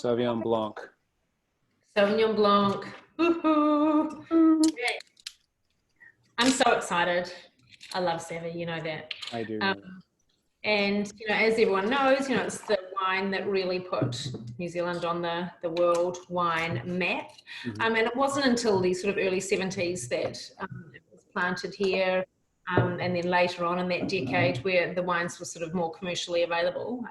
Sauvignon Blanc. Sauvignon Blanc. Woohoo! Yeah. I'm so excited. I love Savvy, you know that. I do. And, as everyone knows, it's the wine that really put New Zealand on the world wine map. And it wasn't until the sort of early 70s that it was planted here. And then later on in that decade where the wines were sort of more commercially available.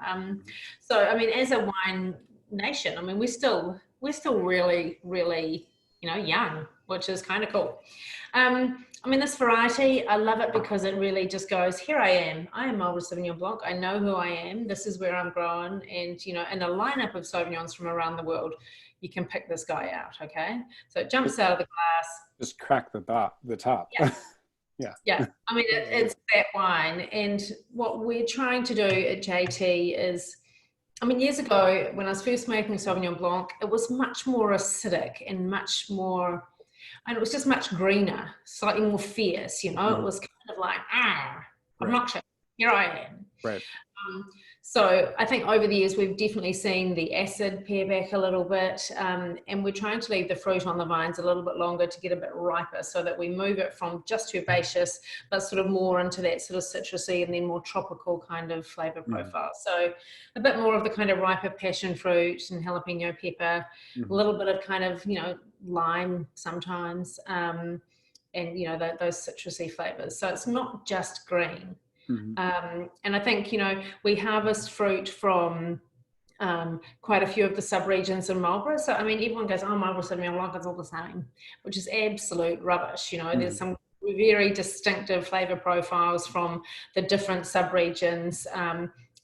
So, as a wine nation, we're still really, really, young, which is kind of cool. This variety, I love it because it really just goes, here I am Marlborough Sauvignon Blanc. I know who I am. This is where I'm growing. And, in a lineup of Sauvignons from around the world, you can pick this guy out, okay? So it jumps out of the glass. Just crack the top. Yeah. Yeah. It's that wine. And what we're trying to do at JT is, years ago, when I was first making Sauvignon Blanc, it was much more acidic and much more, and it was just much greener, slightly more fierce, It was kind of like, obnoxious, here I am. Right. So I think over the years, we've definitely seen the acid pare back a little bit, and we're trying to leave the fruit on the vines a little bit longer to get a bit riper so that we move it from just herbaceous, but sort of more into that sort of citrusy and then more tropical kind of flavor profile. So a bit more of the kind of riper passion fruit and jalapeno pepper, a little bit of kind of, lime sometimes, and, those citrusy flavors. So it's not just green. And I think, we harvest fruit from quite a few of the sub-regions in Marlborough. So, everyone goes, Marlborough Sauvignon Blanc is all the same, which is absolute rubbish. There's some very distinctive flavour profiles from the different sub-regions.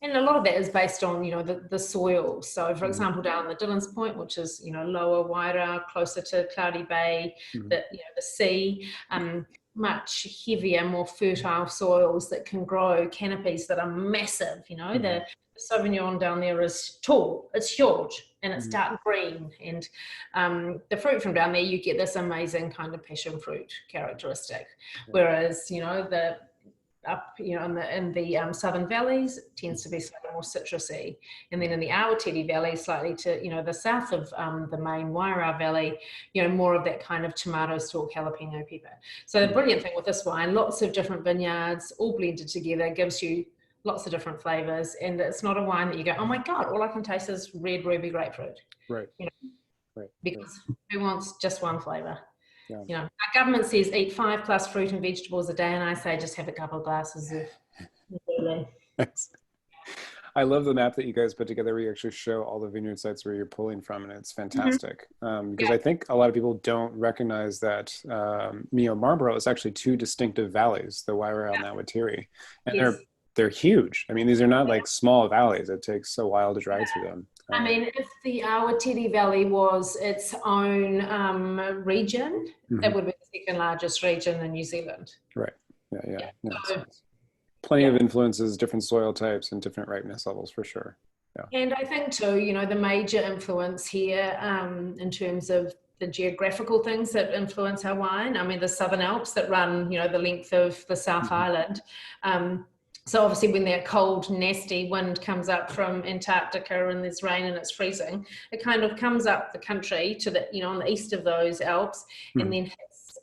And a lot of that is based on, the soil. So, for example, down the Dillon's Point, which is, lower Wairau, closer to Cloudy Bay, the sea, much heavier, more fertile soils that can grow canopies that are massive. The Sauvignon down there is tall, it's huge, and it's dark green. And the fruit from down there, you get this amazing kind of passion fruit characteristic. Whereas, up in the southern valleys, it tends to be slightly more citrusy, and then in the Awatiri Valley, slightly to the south of the main Wairau Valley, more of that kind of tomato stalk jalapeno pepper. So the brilliant thing with this wine, lots of different vineyards all blended together, gives you lots of different flavors, and it's not a wine that you go, oh my god, all I can taste is red ruby grapefruit, right? Because who wants just one flavor? Yeah. Our government says eat 5+ fruit and vegetables a day, and I say just have a couple of glasses of I love the map that you guys put together where you actually show all the vineyard sites where you're pulling from, and it's fantastic. Because I think a lot of people don't recognize that Marlborough is actually two distinctive valleys, the Wairau and the Awatiri, and they're huge. These are not like small valleys. It takes a while to drive through them. If the Awatiri Valley was its own region, it would be the second largest region in New Zealand. Right. Yeah. So, plenty of influences, different soil types, and different ripeness levels for sure. Yeah. And I think too, the major influence here in terms of the geographical things that influence our wine. The Southern Alps that run, the length of the South Island. So obviously when that cold, nasty wind comes up from Antarctica and there's rain and it's freezing, it kind of comes up the country to the, on the east of those Alps, and then hits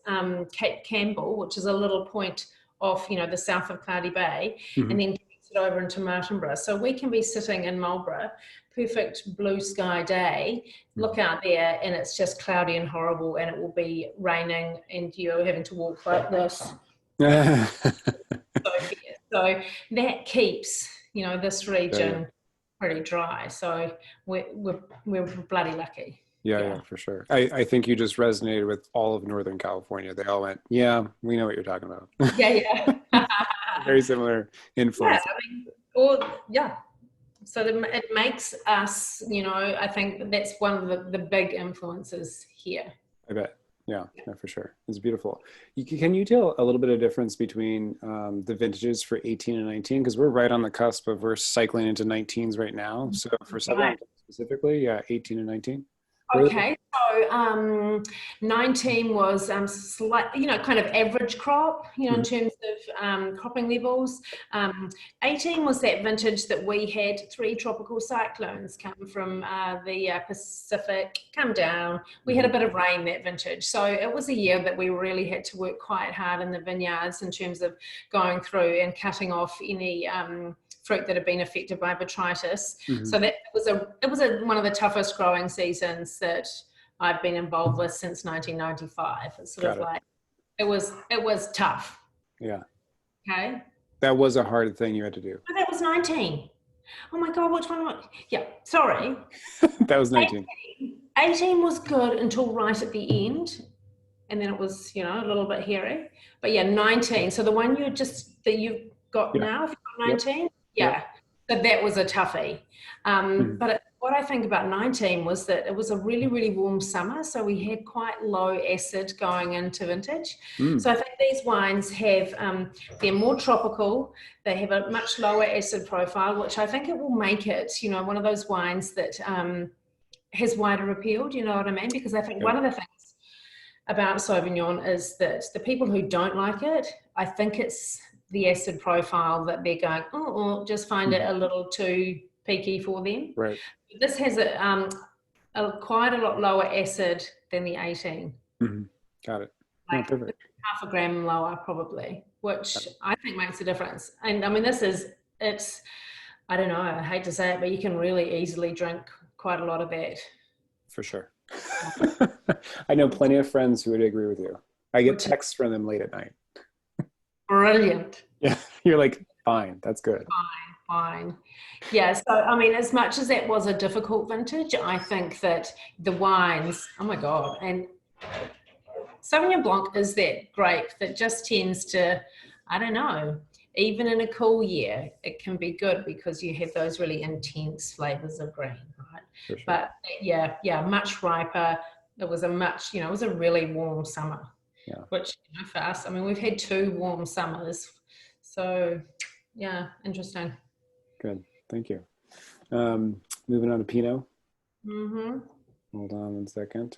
Cape Campbell, which is a little point off, the south of Cloudy Bay, and then takes it over into Martinborough. So we can be sitting in Marlborough, perfect blue sky day, look out there and it's just cloudy and horrible, and it will be raining and you're having to walk like this. So that keeps, this region pretty dry. So we're bloody lucky. Yeah, for sure. I think you just resonated with all of Northern California. They all went, yeah, we know what you're talking about. Yeah. Very similar influence. So it makes us, I think that's one of the big influences here. I bet. Yeah, for sure. It's beautiful. Can you tell a little bit of difference between the vintages for 18 and 19? Because we're right on the cusp of, we're cycling into 19s right now. So for Southern specifically, 18 and 19. Okay, So 19 was slight, kind of average crop, in terms of cropping levels. 18 was that vintage that we had 3 tropical cyclones come from the Pacific, come down. We had a bit of rain that vintage. So it was a year that we really had to work quite hard in the vineyards in terms of going through and cutting off any fruit that had been affected by botrytis. So that it was one of the toughest growing seasons that I've been involved with since 1995. It's sort of like it was tough. Yeah. Okay. That was a hard thing you had to do. Oh, that was 19. Oh my God, which one? Yeah, sorry. That was 19. 18 was good until right at the end. And then it was, a little bit hairy. But yeah, 19. So the one that you've got now, if you've got 19, so that was a toughie. But what I think about 19 was that it was a really, really warm summer. So we had quite low acid going into vintage. So I think these wines have, they're more tropical. They have a much lower acid profile, which I think it will make it, one of those wines that has wider appeal. Do you know what I mean? Because I think one of the things about Sauvignon is that the people who don't like it, I think it's the acid profile that they're going, just find it a little too peaky for them. Right. This has quite a lot lower acid than the 18. Got it. Like half a gram lower probably, which I think makes a difference. And I mean, I don't know, I hate to say it, but you can really easily drink quite a lot of that. For sure. I know plenty of friends who would agree with you. I get texts from them late at night. Brilliant. Yeah, you're like, fine, that's good. Fine. Yeah, so I mean, as much as that was a difficult vintage, I think that the wines, oh my God, and Sauvignon Blanc is that grape that just tends to, I don't know, even in a cool year, it can be good because you have those really intense flavors of green, right? Sure. But yeah, much riper. It was it was a really warm summer, which for us, I mean, we've had 2 warm summers. So yeah, interesting. Good, thank you. Moving on to Pinot. Hold on one second.